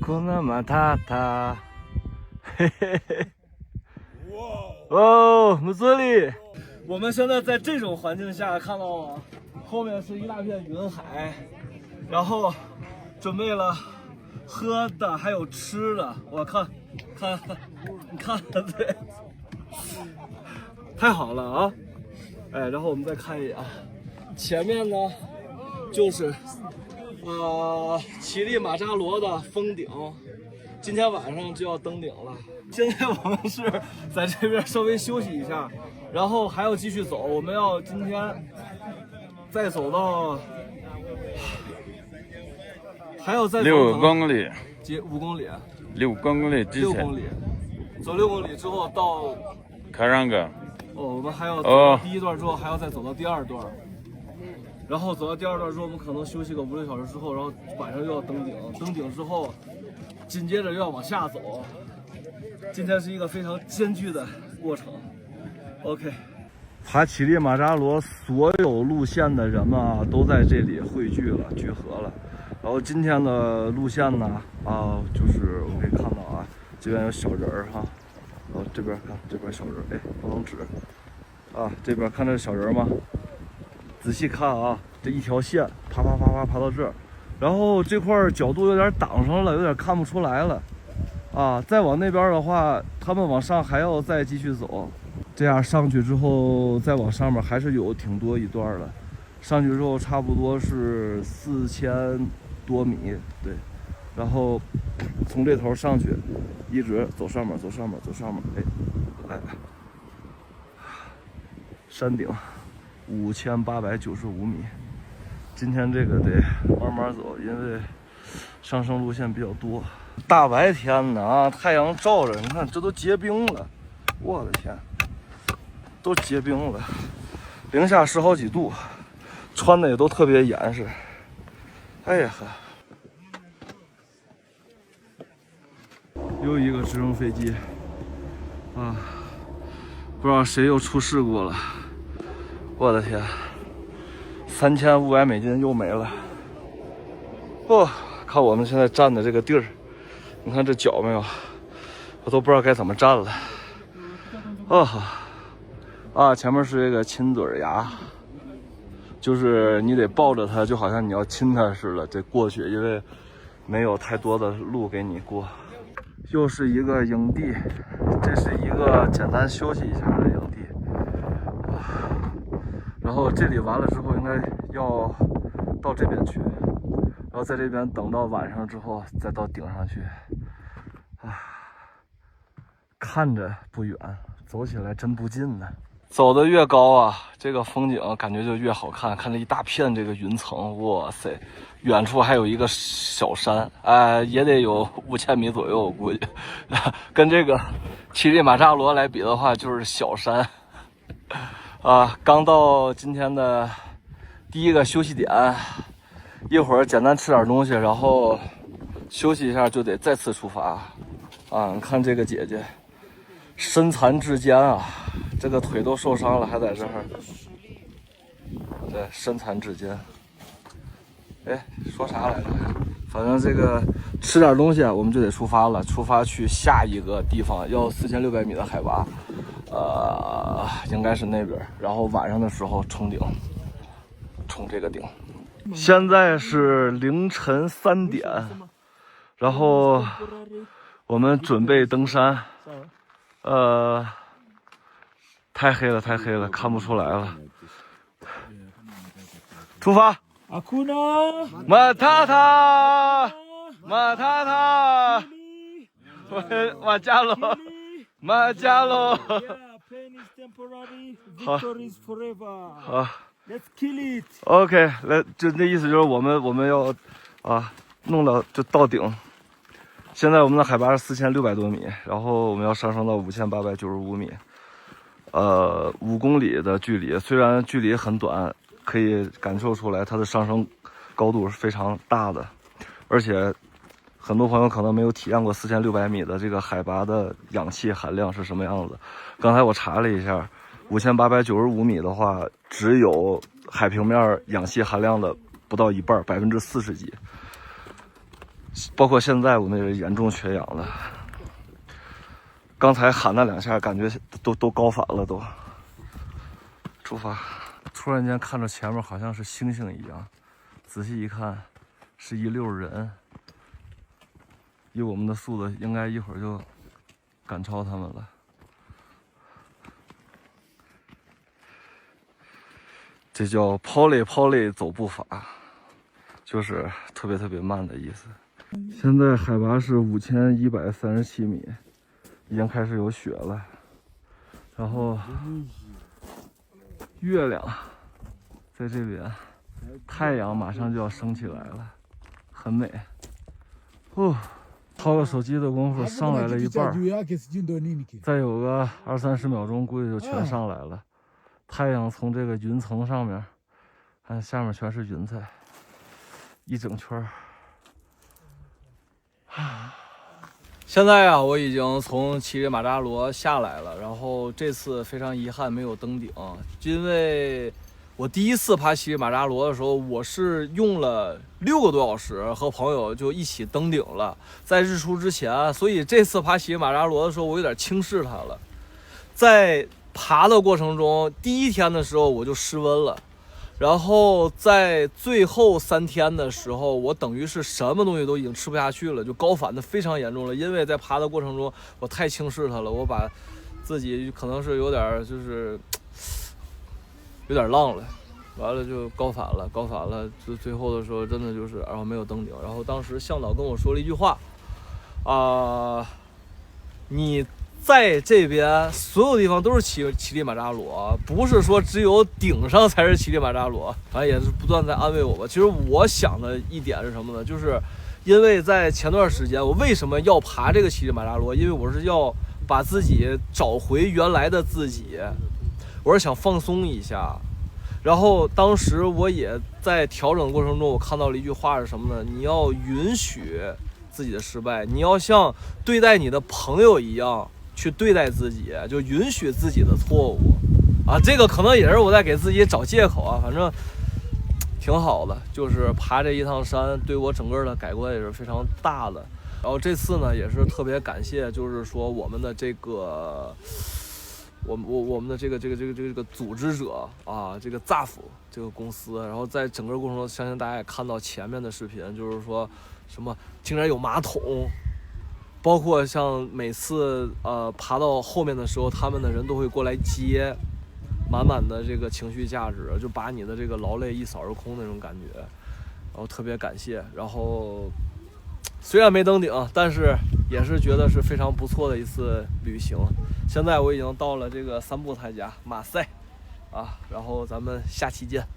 库纳马塔塔，嘿嘿嘿。哦，木泽里。我们现在在这种环境下，看到吗？后面是一大片云海，然后准备了喝的还有吃的。我看，你看，对，太好了啊！哎，然后我们再看一眼，前面呢就是乞力马扎罗的峰顶，今天晚上就要登顶了。现在我们是在这边稍微休息一下，然后还要继续走。我们要今天再走到，还要再走6公里，5公里，6公里之前，6公里，走6公里之后到卡让戈。我们还要走到第一段之后，还要再走到第二段。然后走到第二段之后，我们可能休息个5、6小时之后，然后晚上又要登顶。登顶之后，紧接着又要往下走。今天是一个非常艰巨的过程。OK， 爬乞力马扎罗所有路线的人们啊，都在这里汇聚合了。然后今天的路线呢，就是我们可以看到啊，这边有小人儿哈，然后这边看这边小人，哎，不能指啊，这边看这小人吗？仔细看啊，这一条线爬到这儿，然后这块角度有点挡上了，有点看不出来了啊。再往那边的话，他们往上还要再继续走，这样上去之后再往上面还是有挺多一段的。上去之后差不多是4000多米，对。然后从这头上去，一直走上面，哎，山顶。5895米，今天这个得慢慢走，因为上升路线比较多。大白天的啊，太阳照着，你看这都结冰了，我的天，都结冰了，零下10好几度，穿的也都特别严实。哎呀呵，又一个直升飞机啊，不知道谁又出事故了。我的天，3500美金又没了。看我们现在站的这个地儿，你看这脚没有？我都不知道该怎么站了。前面是这个亲嘴崖，就是你得抱着它，就好像你要亲它似的，得过去，因为没有太多的路给你过。又是一个营地，这是一个简单休息一下的营地。然后这里完了之后，应该要到这边去，然后在这边等到晚上之后，再到顶上去。看着不远，走起来真不近呢。走得越高啊，这个风景感觉就越好看。看着一大片这个云层，哇塞，远处还有一个小山，也得有5000米左右，我估计。跟这个乞力马扎罗来比的话，就是小山。刚到今天的第一个休息点，一会儿简单吃点东西，然后休息一下就得再次出发。你看这个姐姐身残志坚啊，这个腿都受伤了，还在这儿。对，身残志坚。哎，说啥来着？反正这个吃点东西，我们就得出发了，出发去下一个地方，要4600米的海拔。应该是那边，然后晚上的时候冲顶，冲这个顶。现在是凌晨3点，然后我们准备登山。太黑了，看不出来了。出发！马塔塔，马加罗。马加罗，好，好 ，Let's kill it。OK， 来，就那意思就是我们要弄到就到顶。现在我们的海拔是4600多米，然后我们要上升到5895米，5公里的距离，虽然距离很短，可以感受出来它的上升高度是非常大的，而且。很多朋友可能没有体验过4600米的这个海拔的氧气含量是什么样子。刚才我查了一下，5895米的话，只有海平面氧气含量的不到一半，40%几。包括现在我那是严重缺氧了。刚才喊那2下，感觉都高反了都。出发！突然间看着前面好像是星星一样，仔细一看，是一溜人。以我们的速度，应该一会儿就赶超他们了。这叫 Polly 走步法，就是特别慢的意思。现在海拔是5137米，已经开始有雪了。然后月亮在这边，太阳马上就要升起来了，很美。哦，掏个手机的功夫上来了一半，再有个20-30秒钟，估计就全上来了。太阳从这个云层上面，看下面全是云彩，一整圈。现在啊，我已经从乞力马扎罗下来了，然后这次非常遗憾没有登顶，因为我第一次爬乞力马扎罗的时候，我是用了6个多小时和朋友就一起登顶了，在日出之前，所以这次爬乞力马扎罗的时候，我有点轻视它了。在爬的过程中，第1天的时候我就失温了。然后在最后3天的时候，我等于是什么东西都已经吃不下去了，就高反的非常严重了。因为在爬的过程中，我太轻视它了，我把自己可能是有点浪了，完了就高反了，就最后的时候真的就是，然后没有登顶。然后当时向导跟我说了一句话，你在这边所有地方都是乞力马扎罗，不是说只有顶上才是乞力马扎罗。反正也是不断在安慰我吧。其实我想的一点是什么呢？就是因为在前段时间，我为什么要爬这个乞力马扎罗？因为我是要把自己找回原来的自己，我是想放松一下。然后当时我也在调整的过程中，我看到了一句话是什么呢？你要允许自己的失败，你要像对待你的朋友一样去对待自己，就允许自己的错误啊。这个可能也是我在给自己找借口啊，反正挺好的。就是爬这一趟山，对我整个的改观也是非常大的。然后这次呢，也是特别感谢，就是说我们的这个。我们的这个组织者啊，这个 ZAF 这个公司，然后在整个过程中，相信大家也看到前面的视频，就是说什么竟然有马桶，包括像每次爬到后面的时候，他们的人都会过来接，满满的这个情绪价值，就把你的这个劳累一扫而空那种感觉，然后特别感谢。然后虽然没登顶，但是也是觉得是非常不错的一次旅行。现在我已经到了这个3步台家马赛啊，然后咱们下期见。